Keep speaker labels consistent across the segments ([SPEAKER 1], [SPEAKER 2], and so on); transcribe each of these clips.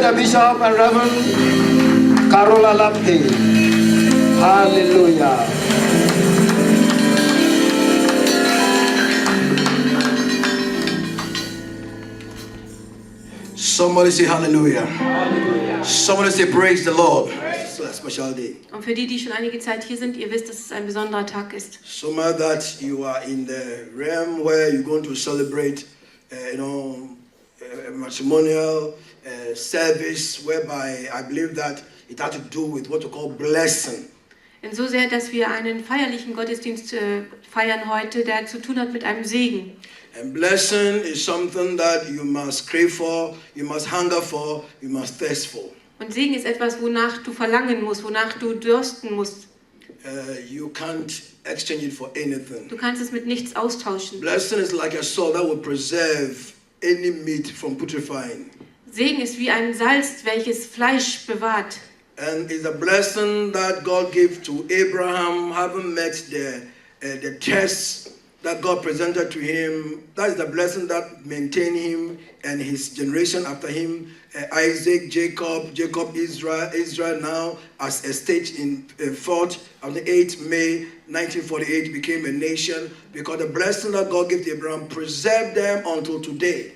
[SPEAKER 1] the Bishop and Rev Charles Lamptey. Hallelujah.
[SPEAKER 2] Somebody say hallelujah. Hallelujah. Somebody say praise the Lord. It's a special day.
[SPEAKER 3] Und für die, die schon einige Zeit hier sind, ihr wisst, dass es ein besonderer Tag ist.
[SPEAKER 2] So much that you are in the realm where you're going to celebrate, a matrimonial service, whereby I believe that it had to do with what you call blessing.
[SPEAKER 3] So sehr, dass wir einen feierlichen Gottesdienst feiern heute, der zu tun hat mit einem Segen.
[SPEAKER 2] And blessing is something that you must crave for, you must hunger for, you must thirst for.
[SPEAKER 3] Und Segen ist etwas, wonach du verlangen musst, wonach du dürsten musst.
[SPEAKER 2] You can't exchange it for anything.
[SPEAKER 3] Du kannst es mit nichts austauschen.
[SPEAKER 2] Blessing is like a salt that will preserve any meat from putrefying.
[SPEAKER 3] Segen ist wie ein Salz, welches Fleisch bewahrt.
[SPEAKER 2] And it's a blessing that God gave to Abraham, having met the test that God presented to him. That is the blessing that maintained him and his generation after him. Isaac, Jacob, Israel now as a state in 4th of the 8th May 1948 became a nation because the blessing that God gave to Abraham preserved them until today.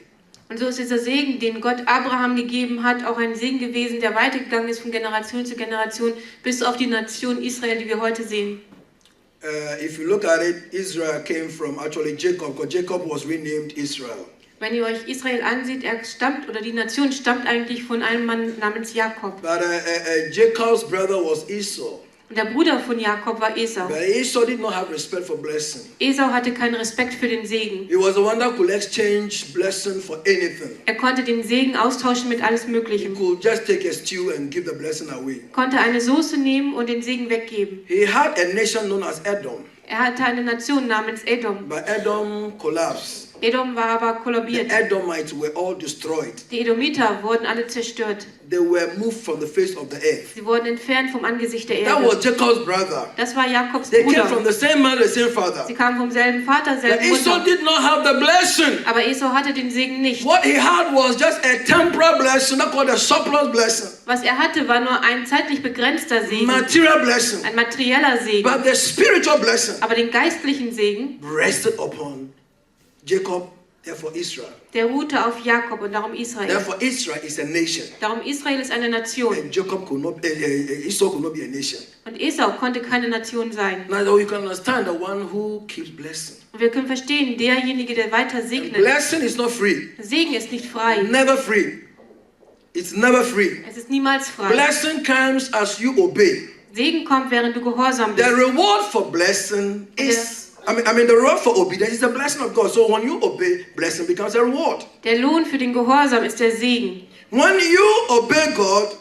[SPEAKER 3] Und so ist dieser Segen, den Gott Abraham gegeben hat, auch ein Segen gewesen, der weitergegangen ist von Generation zu Generation bis auf die Nation Israel, die wir heute sehen.
[SPEAKER 2] If you look at it, Israel came from actually Jacob, because Jacob was renamed Israel.
[SPEAKER 3] Wenn ihr euch Israel ansieht, die Nation stammt eigentlich von einem Mann namens Jakob.
[SPEAKER 2] But Jacob's brother was Esau.
[SPEAKER 3] Und der Bruder von Jakob war Esau.
[SPEAKER 2] But Esau did not have respect for blessing.
[SPEAKER 3] Esau hatte keinen Respekt für den Segen.
[SPEAKER 2] He was the one that could exchange blessing for anything.
[SPEAKER 3] Er konnte den Segen austauschen mit alles Mögliche.
[SPEAKER 2] He could just take a stew and give the blessing away.
[SPEAKER 3] Konnte eine Soße nehmen und den Segen weggeben.
[SPEAKER 2] He had a nation known as Edom.
[SPEAKER 3] Er hatte eine Nation namens Edom.
[SPEAKER 2] But Edom collapsed.
[SPEAKER 3] Edom war aber kollabiert.
[SPEAKER 2] The Edomites were all destroyed.
[SPEAKER 3] Die Edomiter wurden alle zerstört.
[SPEAKER 2] They were moved from the face of the earth.
[SPEAKER 3] Sie wurden entfernt vom Angesicht der Erde.
[SPEAKER 2] That was Jacob's brother.
[SPEAKER 3] Das war Jakobs
[SPEAKER 2] They
[SPEAKER 3] Bruder.
[SPEAKER 2] came from the same mother, the same father.
[SPEAKER 3] Sie kamen vom selben Vater,
[SPEAKER 2] But
[SPEAKER 3] selben
[SPEAKER 2] Esau
[SPEAKER 3] Mutter.
[SPEAKER 2] did not have the blessing.
[SPEAKER 3] Aber Esau hatte den Segen nicht.
[SPEAKER 2] What he had was just a temporal blessing, not called a surplus blessing.
[SPEAKER 3] Was er hatte, war nur ein zeitlich begrenzter Segen.
[SPEAKER 2] Material blessing.
[SPEAKER 3] Ein materieller Segen.
[SPEAKER 2] But the spiritual blessing
[SPEAKER 3] Aber den geistlichen Segen,
[SPEAKER 2] rested upon Jacob, therefore Israel.
[SPEAKER 3] der ruhte auf Jakob und darum Israel.
[SPEAKER 2] Therefore Israel is a nation.
[SPEAKER 3] Darum Israel ist eine Nation.
[SPEAKER 2] And Esau could not be a nation.
[SPEAKER 3] Und Esau konnte keine Nation sein.
[SPEAKER 2] Now you can understand the one who keeps blessing.
[SPEAKER 3] Und wir können verstehen, derjenige, der weiter segnet.
[SPEAKER 2] Blessing is not free.
[SPEAKER 3] Segen ist nicht frei.
[SPEAKER 2] Never free. It's never free.
[SPEAKER 3] Es ist niemals frei.
[SPEAKER 2] Blessing comes as you obey.
[SPEAKER 3] Segen kommt, während du gehorsam
[SPEAKER 2] The
[SPEAKER 3] bist.
[SPEAKER 2] reward for blessing is, the reward for obedience is the blessing of God. So when you obey, blessing becomes a reward.
[SPEAKER 3] Der Lohn für den Gehorsam ist der Segen.
[SPEAKER 2] When you obey God,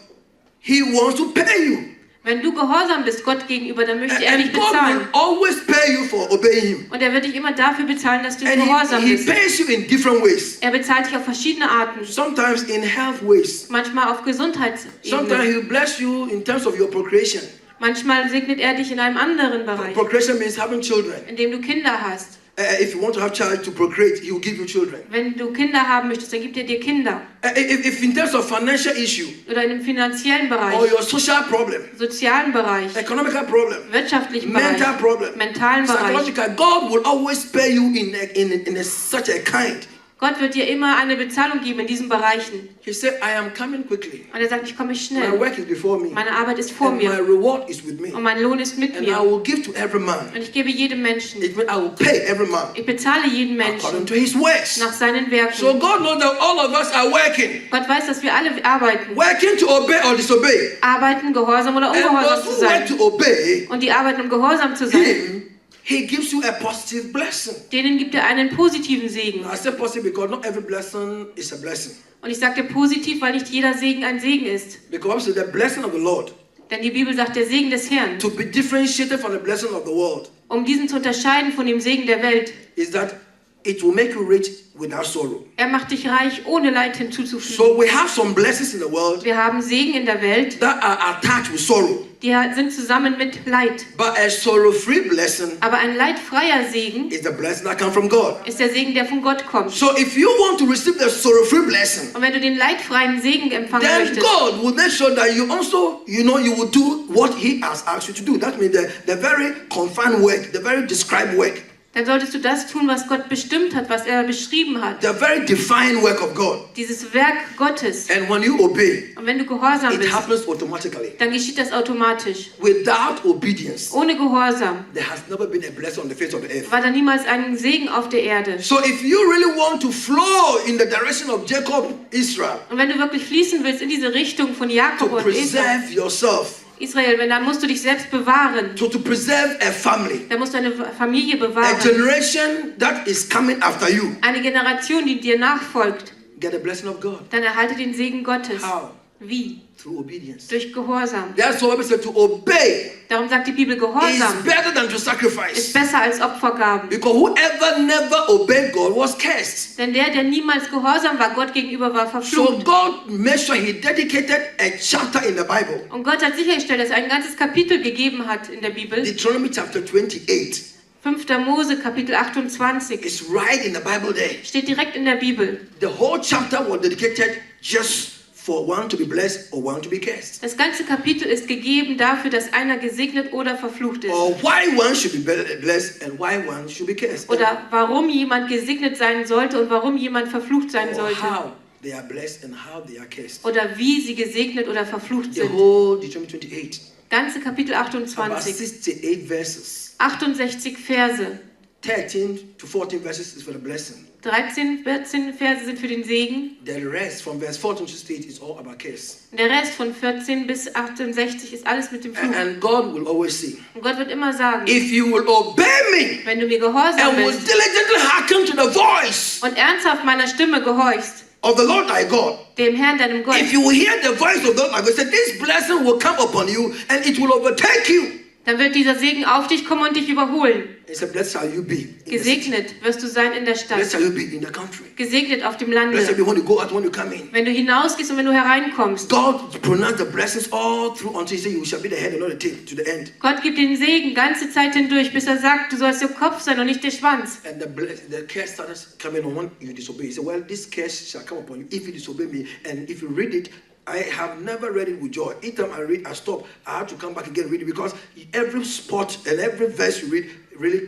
[SPEAKER 2] He wants to pay you.
[SPEAKER 3] Wenn du gehorsam bist Gott gegenüber, dann möchte er dich
[SPEAKER 2] And God
[SPEAKER 3] bezahlen.
[SPEAKER 2] will always pay you for obeying Him.
[SPEAKER 3] Und er wird dich immer dafür bezahlen, dass du
[SPEAKER 2] And
[SPEAKER 3] gehorsam
[SPEAKER 2] he
[SPEAKER 3] bist.
[SPEAKER 2] pays you in different ways.
[SPEAKER 3] Er bezahlt dich auf verschiedene Arten.
[SPEAKER 2] Sometimes in health ways.
[SPEAKER 3] Manchmal auf
[SPEAKER 2] Sometimes
[SPEAKER 3] Gesundheitsebene.
[SPEAKER 2] He will bless you in terms of your procreation.
[SPEAKER 3] Manchmal segnet er dich in einem anderen Bereich,
[SPEAKER 2] Procreation means having children.
[SPEAKER 3] in dem du Kinder hast.
[SPEAKER 2] If you want to have child to procreate, He will give you children.
[SPEAKER 3] Wenn du Kinder haben möchtest, dann gibt er dir Kinder.
[SPEAKER 2] If in terms of financial issue
[SPEAKER 3] Oder in einem finanziellen
[SPEAKER 2] or
[SPEAKER 3] Bereich,
[SPEAKER 2] your social problem,
[SPEAKER 3] sozialen Bereich,
[SPEAKER 2] economical problem,
[SPEAKER 3] wirtschaftlichen
[SPEAKER 2] mental
[SPEAKER 3] Bereich,
[SPEAKER 2] problem,
[SPEAKER 3] mentalen Bereich.
[SPEAKER 2] psychological, God will always pay you in such a kind.
[SPEAKER 3] Gott wird dir immer eine Bezahlung geben in diesen Bereichen.
[SPEAKER 2] He said, I am coming quickly.
[SPEAKER 3] Und er sagt, ich komme
[SPEAKER 2] My
[SPEAKER 3] schnell.
[SPEAKER 2] work is before me.
[SPEAKER 3] Meine Arbeit ist vor
[SPEAKER 2] And my
[SPEAKER 3] mir.
[SPEAKER 2] reward is with me.
[SPEAKER 3] Und mein Lohn ist mit
[SPEAKER 2] And I
[SPEAKER 3] mir.
[SPEAKER 2] will give to every man.
[SPEAKER 3] Und ich gebe jedem Menschen.
[SPEAKER 2] It means I will pay every man
[SPEAKER 3] Ich bezahle jeden
[SPEAKER 2] according
[SPEAKER 3] Menschen
[SPEAKER 2] to his works.
[SPEAKER 3] nach seinen
[SPEAKER 2] So
[SPEAKER 3] Werken.
[SPEAKER 2] God knows that all of us are working.
[SPEAKER 3] Gott weiß, dass wir alle arbeiten.
[SPEAKER 2] Working to obey or disobey.
[SPEAKER 3] Arbeiten, gehorsam oder
[SPEAKER 2] And
[SPEAKER 3] ungehorsam
[SPEAKER 2] those
[SPEAKER 3] zu
[SPEAKER 2] who work
[SPEAKER 3] sein.
[SPEAKER 2] to obey
[SPEAKER 3] Und die arbeiten, um gehorsam zu sein.
[SPEAKER 2] Him, He gives you a positive blessing.
[SPEAKER 3] Denen gibt er einen positiven Segen.
[SPEAKER 2] I say positive because not every blessing is a blessing.
[SPEAKER 3] Und ich sagte positiv, weil nicht jeder Segen ein Segen ist.
[SPEAKER 2] Because the blessing of the Lord,
[SPEAKER 3] Denn die Bibel sagt, der Segen des Herrn,
[SPEAKER 2] to be differentiated from the blessing of the world,
[SPEAKER 3] um diesen zu unterscheiden von dem Segen der Welt,
[SPEAKER 2] is that it will make you rich without sorrow.
[SPEAKER 3] Er macht dich reich, ohne Leid hinzuzufügen.
[SPEAKER 2] So we have some blessings in the world
[SPEAKER 3] Wir haben Segen in der Welt,
[SPEAKER 2] that are attached with sorrow.
[SPEAKER 3] die sind zusammen mit Leid.
[SPEAKER 2] But a sorrow-free blessing
[SPEAKER 3] Aber ein leidfreier Segen
[SPEAKER 2] is the blessing that comes from God.
[SPEAKER 3] ist der Segen, der von Gott kommt.
[SPEAKER 2] So if you want to receive the sorrow-free blessing,
[SPEAKER 3] Und wenn du den leidfreien Segen empfangen
[SPEAKER 2] then
[SPEAKER 3] möchtest,
[SPEAKER 2] God will make sure that you also, you will do what He has asked you to do. That means the very confined work, the very described work,
[SPEAKER 3] dann solltest du das tun, was Gott bestimmt hat, was er beschrieben hat.
[SPEAKER 2] the very defined work of God.
[SPEAKER 3] Dieses Werk Gottes.
[SPEAKER 2] And when you obey,
[SPEAKER 3] Und wenn du gehorsam
[SPEAKER 2] it
[SPEAKER 3] bist,
[SPEAKER 2] happens automatically.
[SPEAKER 3] dann geschieht das automatisch.
[SPEAKER 2] Without obedience,
[SPEAKER 3] Ohne Gehorsam
[SPEAKER 2] there has never been a blessing on the face of the earth.
[SPEAKER 3] war da niemals ein Segen auf der Erde.
[SPEAKER 2] So if you really want to flow in the direction of Jacob, Israel,
[SPEAKER 3] Und wenn du wirklich fließen willst in diese Richtung von
[SPEAKER 2] to
[SPEAKER 3] Jakob und
[SPEAKER 2] preserve yourself,
[SPEAKER 3] Israel, dann musst du dich selbst bewahren.
[SPEAKER 2] to preserve a family,
[SPEAKER 3] Dann musst du eine Familie
[SPEAKER 2] a
[SPEAKER 3] bewahren.
[SPEAKER 2] generation that is coming after you,
[SPEAKER 3] Eine Generation, die dir nachfolgt.
[SPEAKER 2] get a blessing of God.
[SPEAKER 3] Dann erhalte den Segen Gottes.
[SPEAKER 2] How?
[SPEAKER 3] Wie?
[SPEAKER 2] Through obedience.
[SPEAKER 3] Durch Gehorsam.
[SPEAKER 2] That's why we say to obey
[SPEAKER 3] Darum sagt die Bibel,
[SPEAKER 2] is
[SPEAKER 3] Gehorsam
[SPEAKER 2] better than to
[SPEAKER 3] ist
[SPEAKER 2] sacrifice.
[SPEAKER 3] besser als Opfergaben.
[SPEAKER 2] Because whoever never obeyed God was cursed.
[SPEAKER 3] Denn der niemals gehorsam war, Gott gegenüber war
[SPEAKER 2] So
[SPEAKER 3] verflucht.
[SPEAKER 2] God made sure He dedicated a chapter in the Bible,
[SPEAKER 3] Und Gott hat sichergestellt, dass er ein ganzes Kapitel gegeben hat in der Bibel.
[SPEAKER 2] Deuteronomy chapter 28.
[SPEAKER 3] 5. Mose, Kapitel 28.
[SPEAKER 2] It's right in the Bible there.
[SPEAKER 3] Steht direkt in der Bibel.
[SPEAKER 2] The whole chapter was dedicated just for one to be blessed or one to be cursed.
[SPEAKER 3] Das ganze Kapitel ist gegeben dafür, dass einer gesegnet oder verflucht ist.
[SPEAKER 2] Or why one should be blessed and why one should be cursed.
[SPEAKER 3] Oder warum jemand gesegnet sein sollte und warum jemand verflucht sein
[SPEAKER 2] Or
[SPEAKER 3] sollte.
[SPEAKER 2] how they are blessed and how they are cursed.
[SPEAKER 3] Oder wie sie gesegnet oder verflucht
[SPEAKER 2] The
[SPEAKER 3] sind.
[SPEAKER 2] whole Deuteronomy 28.
[SPEAKER 3] Ganze Kapitel
[SPEAKER 2] About
[SPEAKER 3] 28.
[SPEAKER 2] 68 verses.
[SPEAKER 3] 68 Verse.
[SPEAKER 2] 13 to 14 verses is for the blessing.
[SPEAKER 3] 13, 14 Verse sind für den Segen.
[SPEAKER 2] The rest from verse 14 to 8 is all about curse.
[SPEAKER 3] Der Rest von 14 bis 68 ist alles mit dem Fluch.
[SPEAKER 2] And God will always say,
[SPEAKER 3] Und Gott wird immer sagen,
[SPEAKER 2] if you will obey me
[SPEAKER 3] wenn du mir gehorsam
[SPEAKER 2] and will
[SPEAKER 3] bist
[SPEAKER 2] diligently hearken to the voice
[SPEAKER 3] und ernsthaft meiner Stimme gehorchst,
[SPEAKER 2] of the Lord thy God,
[SPEAKER 3] dem Herrn, deinem Gott,
[SPEAKER 2] if you will hear the voice of the Lord thy God, say, this blessing will come upon you and it will overtake you.
[SPEAKER 3] dann wird dieser Segen auf dich kommen und dich überholen.
[SPEAKER 2] He said, blessed shall you be in the city.
[SPEAKER 3] Gesegnet wirst du sein in der
[SPEAKER 2] Blessed
[SPEAKER 3] Stadt.
[SPEAKER 2] shall you be in the country.
[SPEAKER 3] Gesegnet auf dem
[SPEAKER 2] Blessed
[SPEAKER 3] Lande.
[SPEAKER 2] be when you go out, when you come in.
[SPEAKER 3] Wenn du hinausgehst und wenn du hereinkommst.
[SPEAKER 2] God pronounced the blessings all through until he said, you shall be the head and not the tail to the end.
[SPEAKER 3] Gott gibt den Segen ganze Zeit hindurch, bis er sagt, du sollst der Kopf sein und nicht der Schwanz.
[SPEAKER 2] And the curse started coming on when you disobey. He said, well, this curse shall come upon you if you disobey me. And if you read it, I have never read it with joy. Each time I read, I stop. I have to come back again and read it because every spot and every verse you read, really,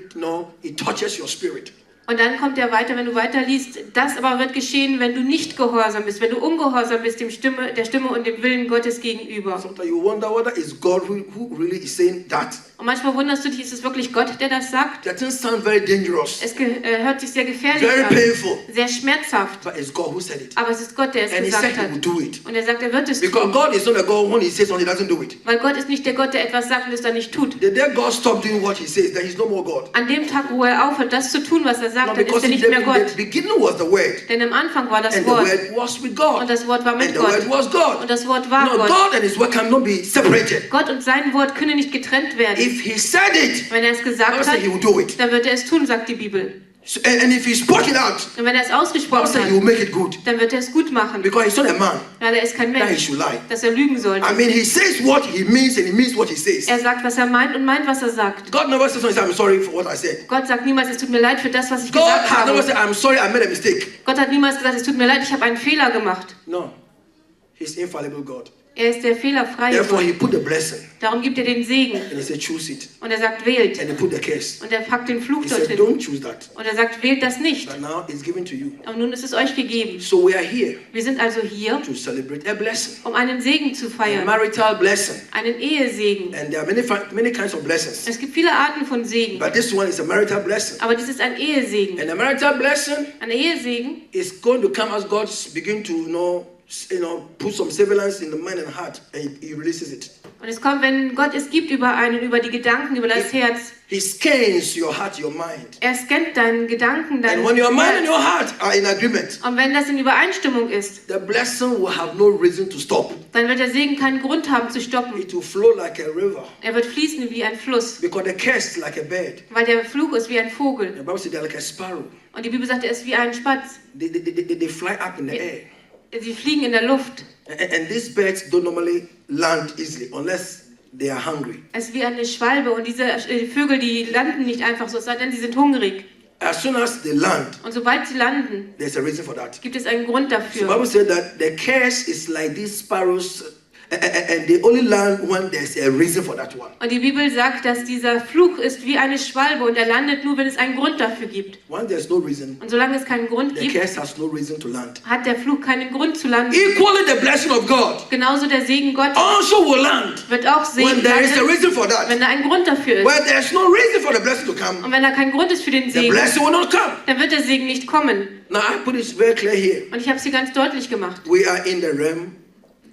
[SPEAKER 2] it touches your spirit.
[SPEAKER 3] Und dann kommt er weiter, wenn du weiterliest. Das aber wird geschehen, wenn du nicht gehorsam bist, wenn du ungehorsam bist der Stimme und dem Willen Gottes gegenüber.
[SPEAKER 2] Sometimes you wonder whether it's God who really is saying that.
[SPEAKER 3] Und manchmal wunderst du dich, ist es wirklich Gott, der das sagt?
[SPEAKER 2] That things sound very dangerous,
[SPEAKER 3] Es hört sich sehr gefährlich
[SPEAKER 2] very
[SPEAKER 3] an,
[SPEAKER 2] painful,
[SPEAKER 3] sehr schmerzhaft.
[SPEAKER 2] but it's God who said it.
[SPEAKER 3] Aber es ist Gott, der es
[SPEAKER 2] And he said
[SPEAKER 3] gesagt
[SPEAKER 2] he
[SPEAKER 3] hat.
[SPEAKER 2] will do it.
[SPEAKER 3] Und er sagt, er wird es
[SPEAKER 2] Because
[SPEAKER 3] tun.
[SPEAKER 2] God is not a God when he says something, he doesn't do it.
[SPEAKER 3] Weil Gott ist nicht der Gott, der etwas sagt und es dann nicht tut.
[SPEAKER 2] The day God stopped doing what he says, then he's no more God.
[SPEAKER 3] An dem Tag, wo er aufhört, das zu tun, was er sagt,
[SPEAKER 2] No,
[SPEAKER 3] dann ist
[SPEAKER 2] because
[SPEAKER 3] er
[SPEAKER 2] in
[SPEAKER 3] nicht mehr
[SPEAKER 2] the
[SPEAKER 3] Gott.
[SPEAKER 2] beginning was the Word,
[SPEAKER 3] Denn am Anfang war das
[SPEAKER 2] and the
[SPEAKER 3] Wort.
[SPEAKER 2] Word was with God,
[SPEAKER 3] Und das Wort war
[SPEAKER 2] and
[SPEAKER 3] mit
[SPEAKER 2] the Word
[SPEAKER 3] Gott.
[SPEAKER 2] was God.
[SPEAKER 3] Und das Wort war
[SPEAKER 2] No,
[SPEAKER 3] Gott.
[SPEAKER 2] God and his word cannot be separated.
[SPEAKER 3] Gott und sein Wort können nicht getrennt werden.
[SPEAKER 2] If he said it,
[SPEAKER 3] Wenn er es
[SPEAKER 2] God
[SPEAKER 3] gesagt
[SPEAKER 2] said
[SPEAKER 3] hat,
[SPEAKER 2] he will do it.
[SPEAKER 3] dann wird er es tun, sagt die Bibel.
[SPEAKER 2] So, and if he spoke it out,
[SPEAKER 3] Und wenn er es
[SPEAKER 2] God
[SPEAKER 3] ausgesprochen
[SPEAKER 2] said he will
[SPEAKER 3] hat,
[SPEAKER 2] make it good.
[SPEAKER 3] dann wird er es gut machen.
[SPEAKER 2] Because he's not a man
[SPEAKER 3] Weil er ist kein
[SPEAKER 2] that he
[SPEAKER 3] Mensch,
[SPEAKER 2] should lie.
[SPEAKER 3] dass er lügen sollte.
[SPEAKER 2] I mean, he says what he means and he means what he says.
[SPEAKER 3] Er sagt, was er meint und meint, was er sagt.
[SPEAKER 2] God never says, I'm sorry for what I said.
[SPEAKER 3] Gott sagt niemals, es tut mir leid für das, was ich
[SPEAKER 2] God
[SPEAKER 3] gesagt
[SPEAKER 2] has never
[SPEAKER 3] habe.
[SPEAKER 2] said, I'm sorry, I made a mistake.
[SPEAKER 3] Gott hat niemals gesagt, es tut mir leid, ich habe einen Fehler gemacht.
[SPEAKER 2] No, he's infallible God.
[SPEAKER 3] Er ist der fehlerfreie
[SPEAKER 2] Therefore,
[SPEAKER 3] Gott.
[SPEAKER 2] he put the blessing
[SPEAKER 3] Darum gibt er den Segen.
[SPEAKER 2] and he said, choose it.
[SPEAKER 3] Und er sagt, wählt.
[SPEAKER 2] And he put the curse.
[SPEAKER 3] Und er packt den Fluch
[SPEAKER 2] He said,
[SPEAKER 3] dorthin.
[SPEAKER 2] don't choose that.
[SPEAKER 3] Und er sagt, wählt das nicht.
[SPEAKER 2] But now it's given to you.
[SPEAKER 3] Aber nun ist es euch gegeben.
[SPEAKER 2] So we are here
[SPEAKER 3] Wir sind also hier,
[SPEAKER 2] to celebrate a blessing,
[SPEAKER 3] um einen Segen zu
[SPEAKER 2] a
[SPEAKER 3] feiern.
[SPEAKER 2] marital blessing.
[SPEAKER 3] Einen Ehesegen.
[SPEAKER 2] And there are many kinds of blessings.
[SPEAKER 3] Es gibt viele Arten von Segen.
[SPEAKER 2] But this one is a marital blessing.
[SPEAKER 3] Aber das ist ein Ehesegen.
[SPEAKER 2] And a marital blessing
[SPEAKER 3] Ein Ehesegen
[SPEAKER 2] is going to come as God begin to put some surveillance in the mind and heart, and he releases it.
[SPEAKER 3] Und es kommt, wenn Gott es gibt über einen, über die Gedanken, über das Herz.
[SPEAKER 2] He scans your heart, your mind.
[SPEAKER 3] Er scannt deinen Gedanken, dein
[SPEAKER 2] And when your mind and
[SPEAKER 3] Herz.
[SPEAKER 2] your heart are in agreement,
[SPEAKER 3] Und wenn das in Übereinstimmung ist,
[SPEAKER 2] the blessing will have no reason to stop.
[SPEAKER 3] dann wird der Segen keinen Grund haben zu stoppen.
[SPEAKER 2] It will flow like a river.
[SPEAKER 3] Er wird fließen wie ein Fluss,
[SPEAKER 2] Because the curse is like a bird.
[SPEAKER 3] weil der Fluch ist wie ein
[SPEAKER 2] The
[SPEAKER 3] Vogel.
[SPEAKER 2] Bible says they're like a sparrow.
[SPEAKER 3] Und die Bibel sagt, er ist wie ein Spatz.
[SPEAKER 2] They fly up in the air.
[SPEAKER 3] Sie fliegen in der Luft.
[SPEAKER 2] And these birds don't normally land easily unless they are hungry.
[SPEAKER 3] Es ist wie eine Schwalbe und diese Vögel, die landen nicht einfach so, sondern sie sind hungrig.
[SPEAKER 2] As soon as they land,
[SPEAKER 3] Und sobald sie landen,
[SPEAKER 2] there's a reason for that.
[SPEAKER 3] gibt es einen Grund
[SPEAKER 2] The
[SPEAKER 3] dafür.
[SPEAKER 2] Bible said that the curse is like these sparrows, and they only land when there's a reason for that one.
[SPEAKER 3] Und die Bibel sagt, dass dieser Fluch ist wie eine Schwalbe und er landet nur, wenn es einen Grund dafür gibt.
[SPEAKER 2] When there's no reason,
[SPEAKER 3] Und solange es keinen Grund
[SPEAKER 2] the
[SPEAKER 3] gibt,
[SPEAKER 2] curse has no reason to land.
[SPEAKER 3] hat der Fluch keinen Grund zu landen.
[SPEAKER 2] Equally, the blessing of God
[SPEAKER 3] Genauso der Segen Gottes
[SPEAKER 2] also will land
[SPEAKER 3] wird auch
[SPEAKER 2] when
[SPEAKER 3] Segen
[SPEAKER 2] there is a
[SPEAKER 3] landen,
[SPEAKER 2] reason for that.
[SPEAKER 3] wenn da ein Grund dafür ist.
[SPEAKER 2] Where there's no reason for the blessing to come,
[SPEAKER 3] Und wenn da kein Grund ist für den
[SPEAKER 2] the
[SPEAKER 3] Segen,
[SPEAKER 2] blessing will not come.
[SPEAKER 3] dann wird der Segen nicht kommen.
[SPEAKER 2] Now, I put it very clear here.
[SPEAKER 3] Und ich habe es hier ganz deutlich gemacht.
[SPEAKER 2] We are in the realm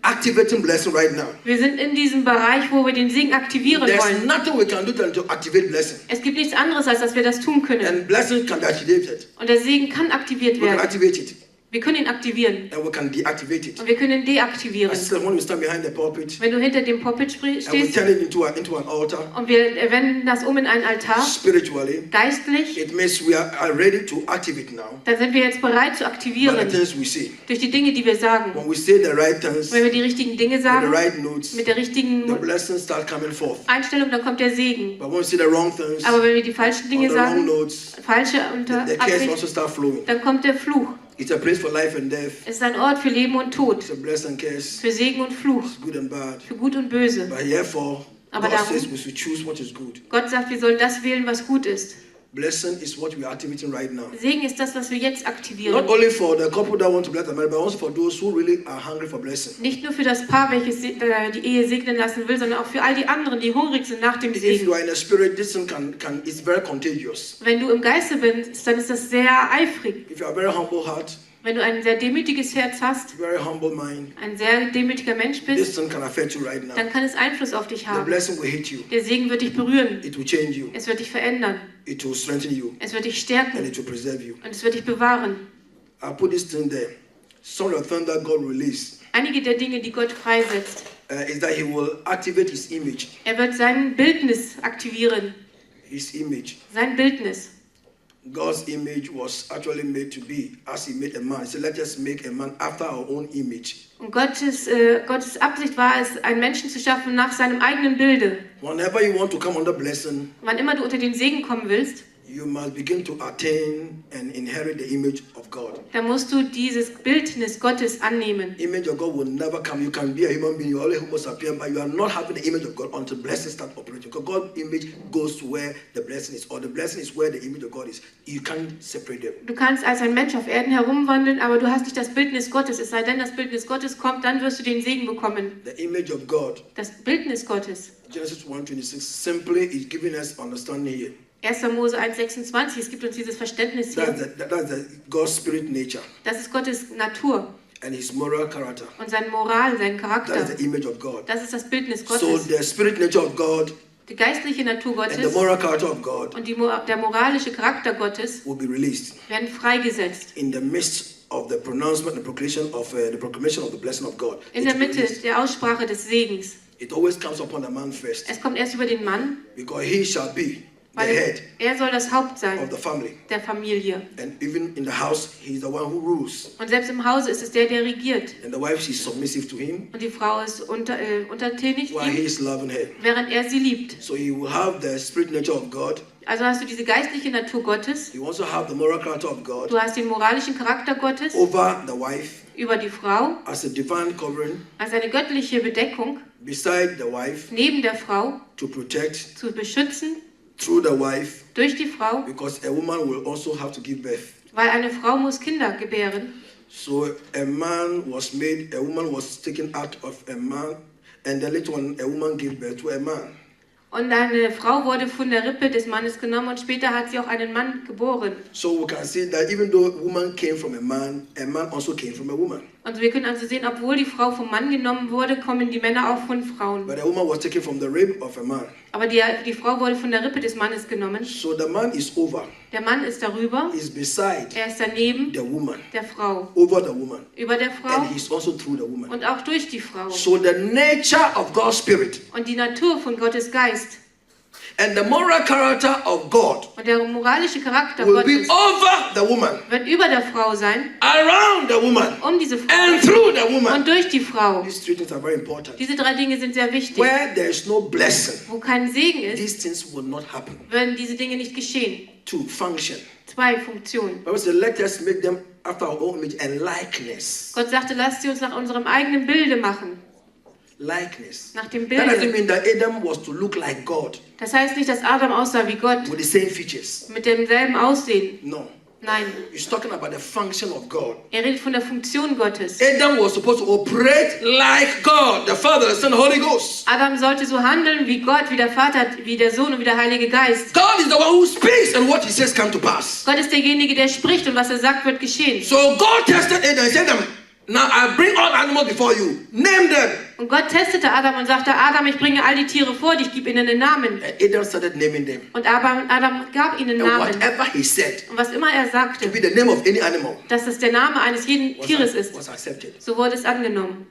[SPEAKER 2] activating blessing right now.
[SPEAKER 3] Wir sind in diesem Bereich, wo wir den Segen aktivieren
[SPEAKER 2] There's
[SPEAKER 3] wollen.
[SPEAKER 2] nothing we can do to activate blessing.
[SPEAKER 3] Es gibt nichts anderes, als dass wir das tun können.
[SPEAKER 2] And blessing can be activated.
[SPEAKER 3] Und der Segen kann aktiviert
[SPEAKER 2] We can
[SPEAKER 3] werden.
[SPEAKER 2] activate it.
[SPEAKER 3] Wir können ihn aktivieren.
[SPEAKER 2] And we can deactivate it.
[SPEAKER 3] Und wir können ihn deaktivieren.
[SPEAKER 2] As I said, when we stand behind the pulpit,
[SPEAKER 3] Wenn du hinter dem Pulpit
[SPEAKER 2] and we
[SPEAKER 3] stehst
[SPEAKER 2] turn it into an altar,
[SPEAKER 3] und wir wenden das um in einen Altar,
[SPEAKER 2] spiritually,
[SPEAKER 3] geistlich,
[SPEAKER 2] it means we are ready to activate now
[SPEAKER 3] dann sind wir jetzt bereit zu
[SPEAKER 2] by the
[SPEAKER 3] aktivieren
[SPEAKER 2] things we say.
[SPEAKER 3] durch die Dinge, die wir sagen.
[SPEAKER 2] When we say the right things,
[SPEAKER 3] Wenn wir die richtigen Dinge
[SPEAKER 2] with the
[SPEAKER 3] sagen,
[SPEAKER 2] right notes,
[SPEAKER 3] mit der richtigen
[SPEAKER 2] the blessings start coming forth.
[SPEAKER 3] Einstellung, dann kommt der Segen.
[SPEAKER 2] But when we say the wrong things,
[SPEAKER 3] Aber wenn wir die falschen
[SPEAKER 2] on
[SPEAKER 3] Dinge
[SPEAKER 2] the wrong
[SPEAKER 3] sagen,
[SPEAKER 2] notes,
[SPEAKER 3] falsche
[SPEAKER 2] the curse also
[SPEAKER 3] Absicht,
[SPEAKER 2] start flowing.
[SPEAKER 3] dann kommt der Fluch.
[SPEAKER 2] It's a place for life and death.
[SPEAKER 3] Es ist ein Ort für Leben und Tod,
[SPEAKER 2] It's a blessing and curse.
[SPEAKER 3] für Segen und Fluch,
[SPEAKER 2] It's good and bad.
[SPEAKER 3] für Gut und Böse.
[SPEAKER 2] But therefore,
[SPEAKER 3] Aber
[SPEAKER 2] God
[SPEAKER 3] darum-
[SPEAKER 2] says we should choose what is good.
[SPEAKER 3] Gott sagt, wir sollen das wählen, was gut ist.
[SPEAKER 2] Blessing is what we are activating right now.
[SPEAKER 3] Segen ist das, was wir jetzt aktivieren.
[SPEAKER 2] Not only for the couple that want to bless the marriage, but also for those who really are hungry for blessing.
[SPEAKER 3] Nicht nur für das Paar, welches die Ehe segnen lassen will, sondern auch für all die anderen, die hungrig sind nach dem
[SPEAKER 2] If
[SPEAKER 3] Segen.
[SPEAKER 2] you are in the spirit, this thing is very contagious.
[SPEAKER 3] Wenn du im Geiste bist, dann ist das sehr eifrig.
[SPEAKER 2] If you are a very humble heart,
[SPEAKER 3] Wenn du ein sehr demütiges Herz hast,
[SPEAKER 2] very humble mind,
[SPEAKER 3] ein sehr demütiger Mensch
[SPEAKER 2] this
[SPEAKER 3] bist,
[SPEAKER 2] thing can affect you right now.
[SPEAKER 3] dann kann es Einfluss auf dich
[SPEAKER 2] The
[SPEAKER 3] haben.
[SPEAKER 2] blessing will hit you.
[SPEAKER 3] Der Segen wird dich berühren.
[SPEAKER 2] It will change you.
[SPEAKER 3] Es wird dich verändern.
[SPEAKER 2] It will strengthen you.
[SPEAKER 3] Es wird dich
[SPEAKER 2] And
[SPEAKER 3] stärken.
[SPEAKER 2] it will preserve you.
[SPEAKER 3] Und es wird dich bewahren.
[SPEAKER 2] I'll put this thing there. Some of the things that God released
[SPEAKER 3] Einige der Dinge, die Gott freisetzt.
[SPEAKER 2] Is that He will activate His image.
[SPEAKER 3] Er wird sein Bildnis aktivieren.
[SPEAKER 2] His image.
[SPEAKER 3] Sein Bildnis.
[SPEAKER 2] God's image was actually made to be as He made a man. He said, let us make a man after our own image.
[SPEAKER 3] Und Gottes Absicht war es, einen Menschen zu schaffen nach seinem eigenen Bilde.
[SPEAKER 2] Whenever you want to come under blessing,
[SPEAKER 3] Wann immer du unter den Segen kommen willst,
[SPEAKER 2] you must begin to attain and inherit the image of God.
[SPEAKER 3] dann musst du dieses Bildnis Gottes annehmen.
[SPEAKER 2] Image of God will never come. You can be a human being, you're only Homo sapien, but you are not having the image of God until blessings start operating. Because God's image goes to where the blessing is, or the blessing is where the image of God is. You can't separate them.
[SPEAKER 3] Du kannst als ein Mensch auf Erden herumwandeln, aber du hast nicht das Bildnis Gottes. Es sei denn, das Bildnis Gottes kommt, dann wirst du den Segen bekommen.
[SPEAKER 2] The image of God,
[SPEAKER 3] Das Bildnis Gottes.
[SPEAKER 2] Genesis 1:26, simply is giving us understanding here.
[SPEAKER 3] 1. Mose 1,26, es gibt uns dieses Verständnis hier.
[SPEAKER 2] That's the God's spirit nature
[SPEAKER 3] Das ist Gottes Natur
[SPEAKER 2] and His moral character.
[SPEAKER 3] und seine Moral, sein
[SPEAKER 2] That
[SPEAKER 3] Charakter.
[SPEAKER 2] is the image of God.
[SPEAKER 3] Das ist das Bildnis
[SPEAKER 2] So
[SPEAKER 3] Gottes.
[SPEAKER 2] the spirit nature of God
[SPEAKER 3] Die geistliche Natur
[SPEAKER 2] and the
[SPEAKER 3] Gottes
[SPEAKER 2] moral character of God
[SPEAKER 3] und der moralische Charakter Gottes
[SPEAKER 2] will be released
[SPEAKER 3] werden freigesetzt.
[SPEAKER 2] in the midst of the pronouncement and proclamation of the blessing of God.
[SPEAKER 3] In der
[SPEAKER 2] It will
[SPEAKER 3] Mitte
[SPEAKER 2] release.
[SPEAKER 3] der Aussprache des Segens.
[SPEAKER 2] It always comes upon the man first,
[SPEAKER 3] Es kommt erst über den Mann,
[SPEAKER 2] because he shall be the
[SPEAKER 3] weil
[SPEAKER 2] head
[SPEAKER 3] er soll das Haupt
[SPEAKER 2] of
[SPEAKER 3] sein
[SPEAKER 2] the family.
[SPEAKER 3] der Familie.
[SPEAKER 2] And even in the house, he is the one who rules.
[SPEAKER 3] Und selbst im Hause ist es der, der regiert.
[SPEAKER 2] And the wife, she's submissive to him
[SPEAKER 3] Und die Frau ist untertänig
[SPEAKER 2] while he
[SPEAKER 3] ihm,
[SPEAKER 2] is loving her.
[SPEAKER 3] während er sie liebt.
[SPEAKER 2] So he will have the spirit nature of God.
[SPEAKER 3] Also hast du diese geistliche Natur Gottes,
[SPEAKER 2] You also have the moral character of God
[SPEAKER 3] du hast den moralischen Charakter Gottes
[SPEAKER 2] over the wife
[SPEAKER 3] über die Frau
[SPEAKER 2] as a divine covering,
[SPEAKER 3] als eine göttliche Bedeckung
[SPEAKER 2] beside the wife
[SPEAKER 3] neben der Frau
[SPEAKER 2] to protect,
[SPEAKER 3] zu beschützen
[SPEAKER 2] through the wife,
[SPEAKER 3] durch die Frau,
[SPEAKER 2] because a woman will also have to give birth.
[SPEAKER 3] weil eine Frau muss Kinder gebären.
[SPEAKER 2] So a man was made, a woman was taken out of a man, and then later on a woman gave birth to a man.
[SPEAKER 3] Und eine Frau wurde von der Rippe des Mannes genommen und später hat sie auch einen Mann geboren.
[SPEAKER 2] So we can see that even though a woman came from a man also came from a woman.
[SPEAKER 3] Und wir können also sehen, obwohl die Frau vom Mann genommen wurde, kommen die Männer auch von Frauen.
[SPEAKER 2] But the woman was taken from the rib of a man.
[SPEAKER 3] Aber die Frau wurde von der Rippe des Mannes genommen.
[SPEAKER 2] So the man is over.
[SPEAKER 3] Der Mann ist darüber.
[SPEAKER 2] Is beside
[SPEAKER 3] Er ist daneben
[SPEAKER 2] the woman.
[SPEAKER 3] der Frau.
[SPEAKER 2] Over the woman.
[SPEAKER 3] Über der Frau.
[SPEAKER 2] And he's also through the woman.
[SPEAKER 3] Und auch durch die Frau.
[SPEAKER 2] So the nature of God's spirit
[SPEAKER 3] Und die Natur von Gottes Geist.
[SPEAKER 2] and the moral character of God
[SPEAKER 3] Und der moralische Charakter
[SPEAKER 2] will be
[SPEAKER 3] Gottes
[SPEAKER 2] over the woman,
[SPEAKER 3] wird über der Frau sein,
[SPEAKER 2] around the woman,
[SPEAKER 3] diese Frau
[SPEAKER 2] and through the woman.
[SPEAKER 3] und durch die Frau.
[SPEAKER 2] These three things are very important.
[SPEAKER 3] Diese 3 Dinge sind sehr wichtig.
[SPEAKER 2] Where there is no blessing,
[SPEAKER 3] Wo kein Segen ist,
[SPEAKER 2] these things will not happen.
[SPEAKER 3] werden diese Dinge nicht geschehen.
[SPEAKER 2] 2, function.
[SPEAKER 3] 2 Funktionen.
[SPEAKER 2] Bible says, let us make them after our own image and likeness.
[SPEAKER 3] Gott sagte, lasst sie uns nach unserem eigenen Bilde machen.
[SPEAKER 2] Likeness.
[SPEAKER 3] Nach dem
[SPEAKER 2] That doesn't
[SPEAKER 3] Bilde.
[SPEAKER 2] mean that Adam was to look like God
[SPEAKER 3] Das heißt nicht, dass Adam aussah wie Gott,
[SPEAKER 2] with the same features.
[SPEAKER 3] mit demselben Aussehen.
[SPEAKER 2] No.
[SPEAKER 3] Nein,
[SPEAKER 2] He's talking about the function of God.
[SPEAKER 3] er redet von der Funktion Gottes.
[SPEAKER 2] Adam was supposed to operate like God, the Father, the Son, the Holy Ghost.
[SPEAKER 3] Adam sollte so handeln wie Gott, wie der Vater, wie der Sohn und wie der Heilige Geist.
[SPEAKER 2] God is the one who speaks and what he says come to pass.
[SPEAKER 3] Gott ist derjenige, der spricht und was er sagt, wird geschehen.
[SPEAKER 2] So God tested Adam and said, now I bring all animals before you. Name them.
[SPEAKER 3] Und Gott testete Adam und sagte, Adam, ich bringe all die Tiere vor dich, gib ihnen einen Namen.
[SPEAKER 2] And Adam started naming them.
[SPEAKER 3] Und Adam gab ihnen
[SPEAKER 2] And
[SPEAKER 3] Namen.
[SPEAKER 2] whatever he said
[SPEAKER 3] Und was immer er
[SPEAKER 2] to
[SPEAKER 3] sagte,
[SPEAKER 2] be the name of any animal
[SPEAKER 3] dass das der Name eines jeden Tieres ist,
[SPEAKER 2] was accepted.
[SPEAKER 3] so wurde es angenommen.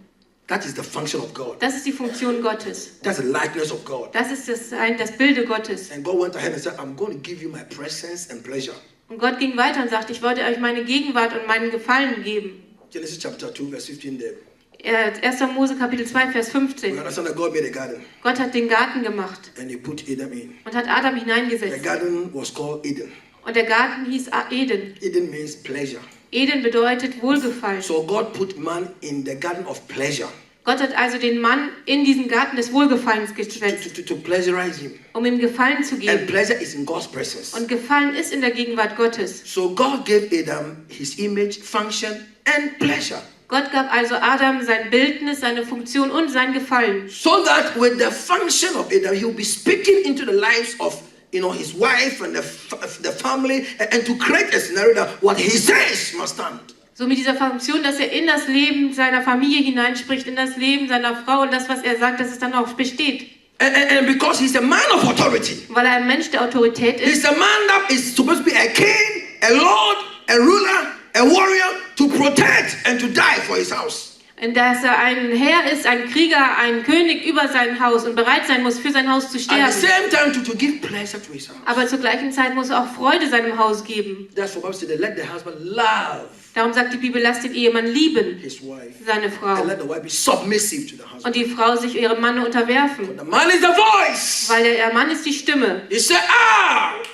[SPEAKER 2] That is the function of God.
[SPEAKER 3] Das ist die Funktion Gottes.
[SPEAKER 2] That's the likeness of God.
[SPEAKER 3] Das ist das Bilde Gottes.
[SPEAKER 2] And God went ahead and said, I'm going to give you my presence and pleasure.
[SPEAKER 3] Und Gott ging weiter und sagte, ich wollte euch meine Gegenwart und meinen Gefallen geben.
[SPEAKER 2] Genesis chapter 2, verse 15 there.
[SPEAKER 3] 1. Mose Kapitel 2, Vers
[SPEAKER 2] We
[SPEAKER 3] 15.
[SPEAKER 2] understand that God made a garden
[SPEAKER 3] Gott hat den Garten gemacht
[SPEAKER 2] and he put Adam in.
[SPEAKER 3] und hat Adam
[SPEAKER 2] The
[SPEAKER 3] hineingesetzt.
[SPEAKER 2] garden was called Eden.
[SPEAKER 3] Und der Garten hieß Eden.
[SPEAKER 2] Eden means pleasure.
[SPEAKER 3] Eden bedeutet Wohlgefallen.
[SPEAKER 2] So God put man in the garden of pleasure
[SPEAKER 3] Gott hat also den Mann in diesen Garten des Wohlgefallens gesetzt,
[SPEAKER 2] to pleasurize him.
[SPEAKER 3] um ihm Gefallen zu
[SPEAKER 2] And
[SPEAKER 3] geben.
[SPEAKER 2] pleasure is in God's presence.
[SPEAKER 3] Und Gefallen ist in der Gegenwart Gottes.
[SPEAKER 2] So God gave Adam his image, function, and pleasure.
[SPEAKER 3] Gott gab also Adam sein Bildnis, seine Funktion und sein Gefallen.
[SPEAKER 2] So that with the function of Adam, he will be speaking into the lives of his wife and the family, and to create a scenario that what he says must stand.
[SPEAKER 3] So mit dieser Funktion, dass er in das Leben seiner Familie hineinspricht, in das Leben seiner Frau und das, was er sagt, dass es dann auch besteht.
[SPEAKER 2] And because he's a man of authority,
[SPEAKER 3] Weil er ein Mensch der Autorität
[SPEAKER 2] he's
[SPEAKER 3] ist.
[SPEAKER 2] a man that is supposed to be a king, a lord, a ruler, a warrior, to protect and to die for his house.
[SPEAKER 3] Und dass er ein Herr ist, ein Krieger, ein König über sein Haus und bereit sein muss, für sein Haus zu
[SPEAKER 2] At
[SPEAKER 3] sterben.
[SPEAKER 2] the same time, to give pleasure to his house.
[SPEAKER 3] Aber zur gleichen Zeit muss er auch Freude seinem Haus geben.
[SPEAKER 2] That's what Bible says. Let the husband love
[SPEAKER 3] Darum sagt die Bibel, lasst den Ehemann lieben,
[SPEAKER 2] his wife,
[SPEAKER 3] seine Frau.
[SPEAKER 2] and let the wife be submissive to the husband.
[SPEAKER 3] Und die Frau sich ihrem Mann unterwerfen.
[SPEAKER 2] The man is the voice.
[SPEAKER 3] Weil der Mann ist die Stimme.
[SPEAKER 2] He said,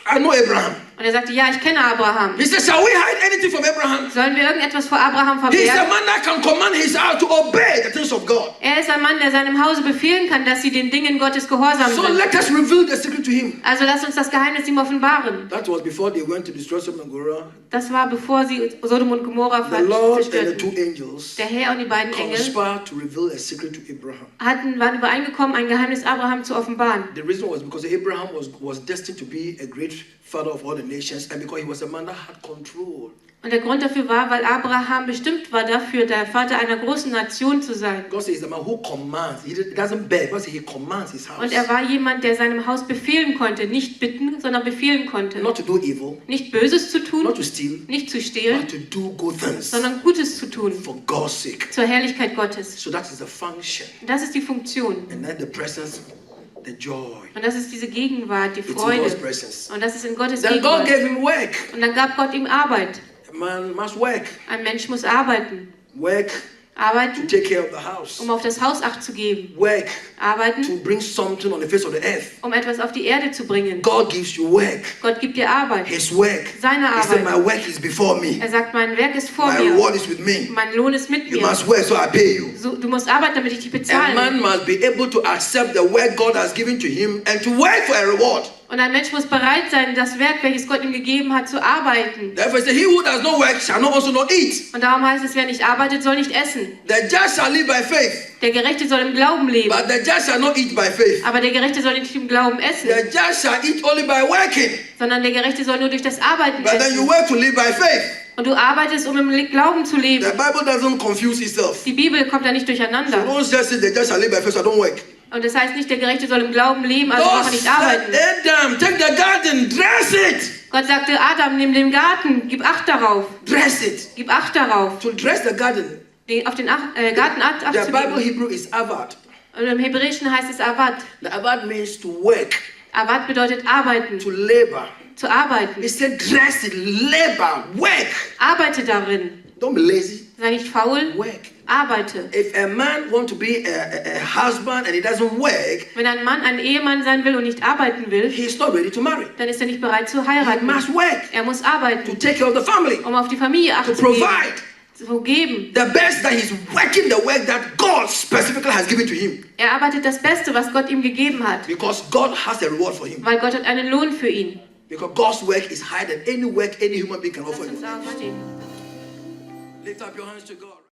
[SPEAKER 2] I know Abraham.
[SPEAKER 3] Und er sagte, ja, ich kenne Abraham.
[SPEAKER 2] He said, shall we hide anything from Abraham?
[SPEAKER 3] Sollen wir irgendetwas vor Abraham
[SPEAKER 2] He's a
[SPEAKER 3] verbergen?
[SPEAKER 2] man that can command his house to obey the things of God.
[SPEAKER 3] Er ist ein Mann, der seinem Hause befehlen kann, dass sie den Dingen Gottes gehorsam
[SPEAKER 2] So
[SPEAKER 3] sind.
[SPEAKER 2] let us reveal the secret to him.
[SPEAKER 3] Also lasst uns das Geheimnis ihm offenbaren.
[SPEAKER 2] That was before they went to destroy Sodom and Gomorrah.
[SPEAKER 3] Das war, bevor sie Sodom und Gomorra
[SPEAKER 2] The Lord and the
[SPEAKER 3] zerstörten.
[SPEAKER 2] two angels
[SPEAKER 3] Der Herr und die beiden Engel
[SPEAKER 2] conspired to reveal a secret to Abraham.
[SPEAKER 3] waren übereingekommen, ein Geheimnis Abraham zu offenbaren.
[SPEAKER 2] The reason was because Abraham was destined to be a great father of all the nations, and because he was a man that had control.
[SPEAKER 3] Und der Grund dafür war, weil Abraham bestimmt war dafür, der Vater einer großen Nation zu sein.
[SPEAKER 2] God says he's a man who commands. He doesn't beg, but he commands his house.
[SPEAKER 3] Und er war jemand, der seinem Haus befehlen konnte. Nicht bitten, sondern befehlen konnte.
[SPEAKER 2] Not to do evil,
[SPEAKER 3] Nicht Böses zu tun,
[SPEAKER 2] not to steal,
[SPEAKER 3] nicht zu stehlen,
[SPEAKER 2] but to do good things
[SPEAKER 3] sondern Gutes zu tun.
[SPEAKER 2] for God's sake.
[SPEAKER 3] Zur Herrlichkeit Gottes.
[SPEAKER 2] So that is the function.
[SPEAKER 3] Das ist die Funktion.
[SPEAKER 2] And then the presence, the joy.
[SPEAKER 3] Und das ist diese Gegenwart, die
[SPEAKER 2] It's in
[SPEAKER 3] Freude.
[SPEAKER 2] God's presence.
[SPEAKER 3] Und das ist in Gottes
[SPEAKER 2] Then God
[SPEAKER 3] Gegenwart.
[SPEAKER 2] gave him work.
[SPEAKER 3] Und dann gab Gott ihm Arbeit.
[SPEAKER 2] A man must work.
[SPEAKER 3] Ein Mensch muss arbeiten.
[SPEAKER 2] Work to
[SPEAKER 3] Arbeiten,
[SPEAKER 2] take care of the house.
[SPEAKER 3] um auf das Haus Acht zu geben.
[SPEAKER 2] Work
[SPEAKER 3] Arbeiten,
[SPEAKER 2] to bring something on the face of the earth.
[SPEAKER 3] um etwas auf die Erde zu bringen.
[SPEAKER 2] God gives you work.
[SPEAKER 3] Gott gibt dir Arbeit.
[SPEAKER 2] His work.
[SPEAKER 3] Seine
[SPEAKER 2] He said,
[SPEAKER 3] Arbeit.
[SPEAKER 2] my work is before me.
[SPEAKER 3] Er sagt, mein Werk ist vor
[SPEAKER 2] My
[SPEAKER 3] mir.
[SPEAKER 2] reward is with me.
[SPEAKER 3] Mein Lohn ist mit
[SPEAKER 2] You
[SPEAKER 3] mir.
[SPEAKER 2] must work, so I pay you.
[SPEAKER 3] So, du musst arbeiten, damit ich dich
[SPEAKER 2] A
[SPEAKER 3] bezahle.
[SPEAKER 2] man must be able to accept the work God has given to him and to work for a reward.
[SPEAKER 3] Und ein Mensch muss bereit sein, das Werk, welches Gott ihm gegeben hat, zu arbeiten.
[SPEAKER 2] Therefore, he said, he who does not work shall not also not eat.
[SPEAKER 3] Und darum heißt es, wer nicht arbeitet, soll nicht essen.
[SPEAKER 2] The just shall live by faith,
[SPEAKER 3] Der Gerechte soll im Glauben leben.
[SPEAKER 2] but the just shall not eat by faith.
[SPEAKER 3] Aber der Gerechte soll nicht im Glauben essen,
[SPEAKER 2] The just shall eat only by working,
[SPEAKER 3] sondern der Gerechte soll nur durch das Arbeiten
[SPEAKER 2] but then you
[SPEAKER 3] essen.
[SPEAKER 2] work to live by faith.
[SPEAKER 3] Und du arbeitest, um im Glauben zu leben.
[SPEAKER 2] The Bible doesn't confuse itself.
[SPEAKER 3] Die Bibel kommt da nicht
[SPEAKER 2] So
[SPEAKER 3] durcheinander.
[SPEAKER 2] don't just say the just shall live by faith, so I don't work.
[SPEAKER 3] Und das heißt nicht, der Gerechte soll im Glauben leben, also braucht er
[SPEAKER 2] God
[SPEAKER 3] nicht
[SPEAKER 2] said,
[SPEAKER 3] arbeiten.
[SPEAKER 2] Adam, take the garden, dress it.
[SPEAKER 3] Gott sagte, Adam, nimm den Garten, gib Acht darauf.
[SPEAKER 2] Dress it.
[SPEAKER 3] Gib Acht darauf.
[SPEAKER 2] To dress the garden,
[SPEAKER 3] Auf den Garten Acht
[SPEAKER 2] the Bible
[SPEAKER 3] zu geben.
[SPEAKER 2] Hebrew is avad.
[SPEAKER 3] Und im Hebräischen heißt es Avad.
[SPEAKER 2] The avad means to work,
[SPEAKER 3] Avad bedeutet arbeiten,
[SPEAKER 2] to labor.
[SPEAKER 3] zu arbeiten.
[SPEAKER 2] He said, dress it, labor, work.
[SPEAKER 3] Arbeite darin.
[SPEAKER 2] Don't be lazy,
[SPEAKER 3] Sei nicht faul,
[SPEAKER 2] work.
[SPEAKER 3] arbeite.
[SPEAKER 2] If a man wants to be a husband and he doesn't work,
[SPEAKER 3] Wenn ein Mann ein Ehemann sein will und nicht arbeiten will,
[SPEAKER 2] he's not ready to marry.
[SPEAKER 3] dann ist er nicht bereit zu
[SPEAKER 2] He
[SPEAKER 3] heiraten.
[SPEAKER 2] must work
[SPEAKER 3] Er muss
[SPEAKER 2] to
[SPEAKER 3] arbeiten,
[SPEAKER 2] take care of the family,
[SPEAKER 3] um auf die Familie
[SPEAKER 2] to
[SPEAKER 3] Acht zu geben.
[SPEAKER 2] provide.
[SPEAKER 3] Zu geben.
[SPEAKER 2] The best that he's working the work that God specifically has given to him.
[SPEAKER 3] Er arbeitet das Beste, was Gott ihm gegeben hat,
[SPEAKER 2] Because God has a reward for him.
[SPEAKER 3] weil Gott hat einen Lohn für ihn.
[SPEAKER 2] Because God's work is higher than any work any human being can
[SPEAKER 3] Lass
[SPEAKER 2] offer
[SPEAKER 3] uns
[SPEAKER 2] you.
[SPEAKER 3] aufstehen.
[SPEAKER 2] Lift up your hands to God.